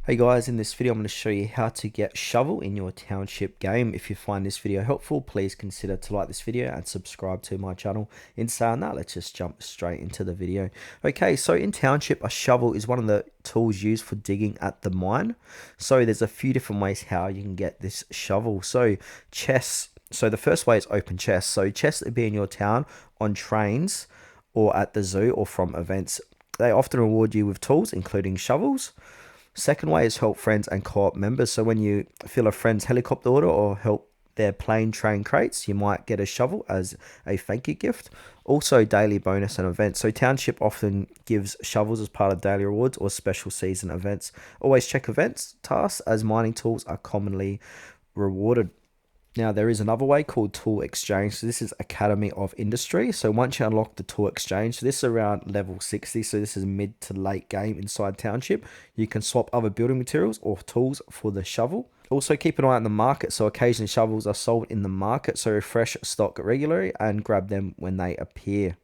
Hey guys, in this video I'm going to show you how to get shovel in your Township game. If you find this video helpful, please consider to like this video and subscribe to my channel. In saying that, let's just jump straight into the video. Okay, so in Township, a shovel is one of the tools used for digging at the mine. So there's a few different ways how you can get this shovel. So chests. So the first way is open chests. So chests that be in your town, on trains, or at the zoo, or from events. They often reward you with tools, including shovels. Second way is help friends and co-op members. So when you fill a friend's helicopter order or help their plane train crates, you might get a shovel as a thank you gift. Also daily bonus and events. So Township often gives shovels as part of daily rewards or special season events. Always check events tasks as mining tools are commonly rewarded. Now, there is another way called tool exchange. So this is Academy of Industry. So once you unlock the tool exchange, so this is around level 60. So this is mid to late game inside Township. You can swap other building materials or tools for the shovel. Also keep an eye on the market. So occasionally shovels are sold in the market. So refresh stock regularly and grab them when they appear.